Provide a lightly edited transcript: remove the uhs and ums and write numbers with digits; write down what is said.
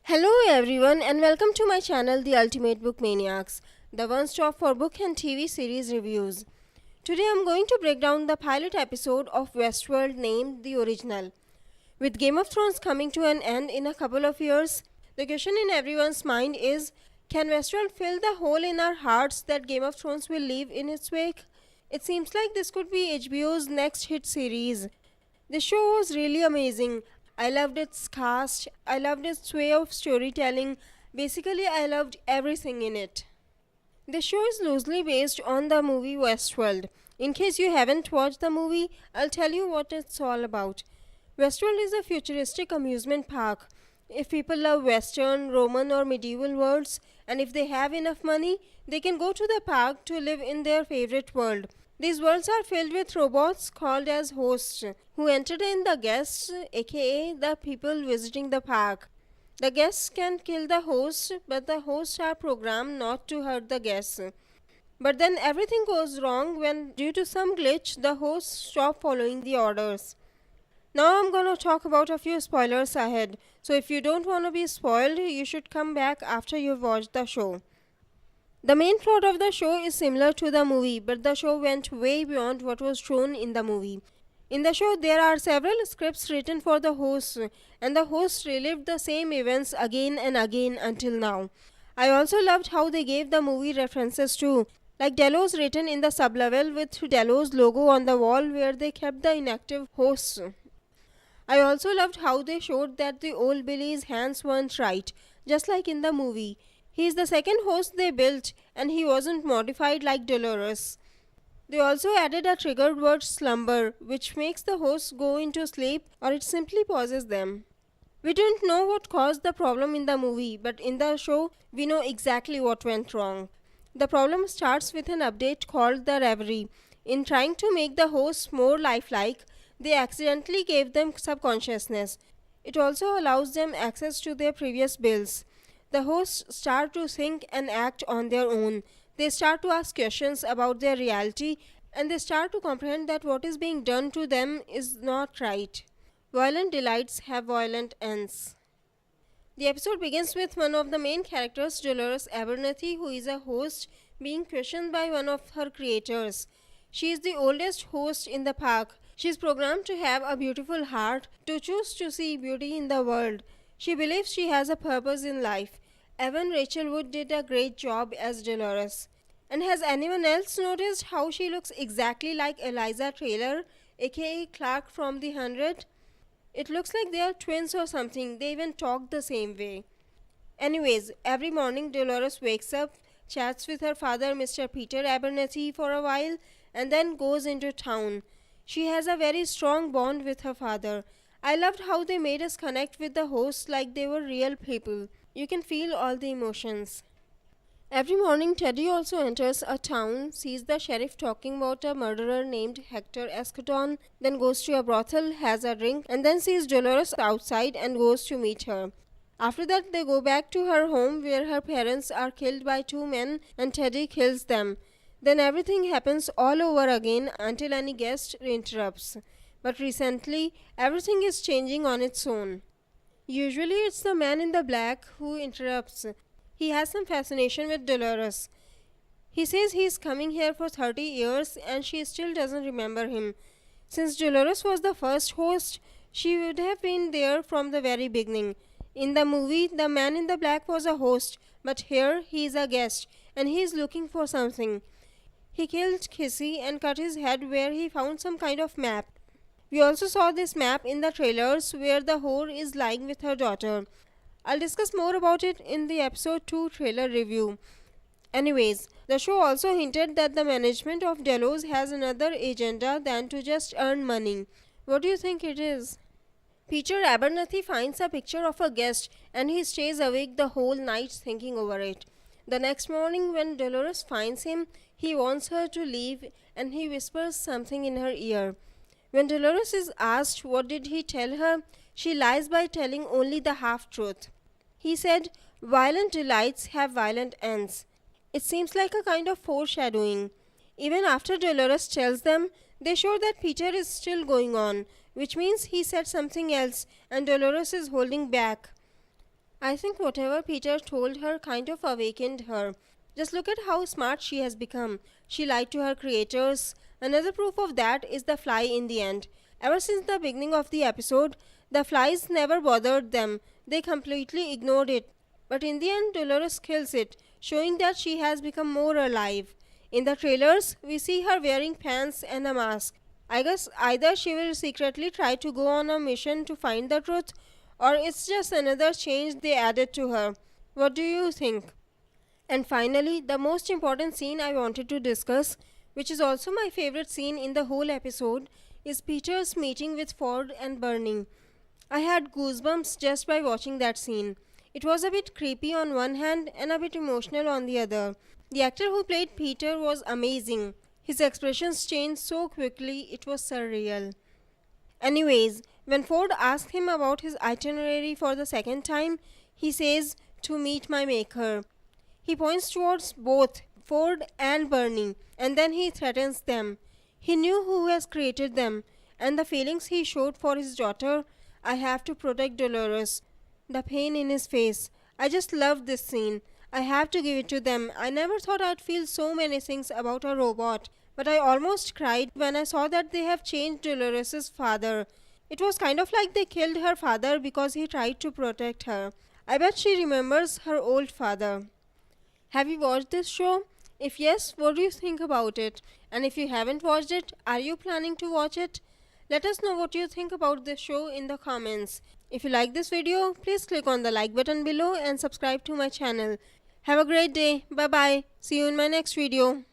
Hello everyone and welcome to my channel The Ultimate Book Maniacs, the one stop for book and TV series reviews. Today I'm going to break down the pilot episode of WestWorld named The Original. With Game of Thrones coming to an end in a couple of years, the question in everyone's mind is, can Westworld fill the hole in our hearts that Game of Thrones will leave in its wake? It seems like this could be HBO's next hit series. The show was really amazing. I loved its cast, I loved its way of storytelling. Basically, I loved everything in it. The show is loosely based on the movie Westworld. In case you haven't watched the movie, I'll tell you what it's all about. Westworld is a futuristic amusement park. If people love Western, Roman, or medieval worlds, and if they have enough money, they can go to the park to live in their favorite world. These worlds are filled with robots called as hosts, who entertain the guests, aka the people visiting the park. The guests can kill the host, but the hosts are programmed not to hurt the guests. But then everything goes wrong when, due to some glitch, the hosts stop following the orders. Now I'm gonna talk about a few spoilers ahead, so if you don't wanna be spoiled, you should come back after you've watched the show. The main plot of the show is similar to the movie, but the show went way beyond what was shown in the movie. In the show, there are several scripts written for the hosts, and the hosts relived the same events again and again until now. I also loved how they gave the movie references too, like Delos written in the sublevel with Delos logo on the wall where they kept the inactive hosts. I also loved how they showed that the old Billy's hands weren't right, just like in the movie. He is the second host they built, and he wasn't modified like Dolores. They also added a triggered word slumber, which makes the hosts go into sleep or it simply pauses them. We don't know what caused the problem in the movie, but in the show, we know exactly what went wrong. The problem starts with an update called the Reverie. In trying to make the hosts more lifelike, they accidentally gave them subconsciousness. It also allows them access to their previous builds. The hosts start to think and act on their own. They start to ask questions about their reality and they start to comprehend that what is being done to them is not right. Violent delights have violent ends. The episode begins with one of the main characters, Dolores Abernathy, who is a host, being questioned by one of her creators. She is the oldest host in the park. She is programmed to have a beautiful heart, to choose to see beauty in the world. She believes she has a purpose in life. Evan Rachel Wood did a great job as Dolores. And has anyone else noticed how she looks exactly like Eliza Taylor, aka Clark from The 100? It looks like they are twins or something. They even talk the same way. Anyways, every morning Dolores wakes up, chats with her father, Mr. Peter Abernathy, for a while, and then goes into town. She has a very strong bond with her father. I loved how they made us connect with the hosts like they were real people. You can feel all the emotions. Every morning, Teddy also enters a town, sees the sheriff talking about a murderer named Hector Escaton, then goes to a brothel, has a drink, and then sees Dolores outside and goes to meet her. After that, they go back to her home where her parents are killed by two men and Teddy kills them. Then everything happens all over again until any guest interrupts. But recently, everything is changing on its own. Usually, it's the man in the black who interrupts. He has some fascination with Dolores. He says he is coming here for 30 years and she still doesn't remember him. Since Dolores was the first host, she would have been there from the very beginning. In the movie, the man in the black was a host, but here he is a guest and he is looking for something. He killed Kissy and cut his head where he found some kind of map. We also saw this map in the trailers where the whore is lying with her daughter. I'll discuss more about it in the episode 2 trailer review. Anyways, the show also hinted that the management of Delos has another agenda than to just earn money. What do you think it is? Peter Abernathy finds a picture of a guest and he stays awake the whole night thinking over it. The next morning when Dolores finds him, he wants her to leave and he whispers something in her ear. When Dolores is asked what did he tell her, she lies by telling only the half-truth. He said, violent delights have violent ends. It seems like a kind of foreshadowing. Even after Dolores tells them, they show that Peter is still going on, which means he said something else and Dolores is holding back. I think whatever Peter told her kind of awakened her. Just look at how smart she has become. She lied to her creators. Another proof of that is the fly in the end. Ever since the beginning of the episode, the flies never bothered them. They completely ignored it. But in the end, Dolores kills it, showing that she has become more alive. In the trailers, we see her wearing pants and a mask. I guess either she will secretly try to go on a mission to find the truth, or it's just another change they added to her. What do you think? And finally, the most important scene I wanted to discuss, which is also my favorite scene in the whole episode, is Peter's meeting with Ford and Bernie. I had goosebumps just by watching that scene. It was a bit creepy on one hand and a bit emotional on the other. The actor who played Peter was amazing. His expressions changed so quickly, it was surreal. Anyways, when Ford asked him about his itinerary for the second time, he says, to meet my maker. He points towards both Ford and Bernie, and then he threatens them. He knew who has created them, and the feelings he showed for his daughter. I have to protect Dolores. The pain in his face. I just love this scene. I have to give it to them. I never thought I'd feel so many things about a robot, but I almost cried when I saw that they have changed Dolores' father. It was kind of like they killed her father because he tried to protect her. I bet she remembers her old father. Have you watched this show? If yes, what do you think about it? And if you haven't watched it, are you planning to watch it? Let us know what you think about this show in the comments. If you like this video, please click on the like button below and subscribe to my channel. Have a great day. Bye bye. See you in my next video.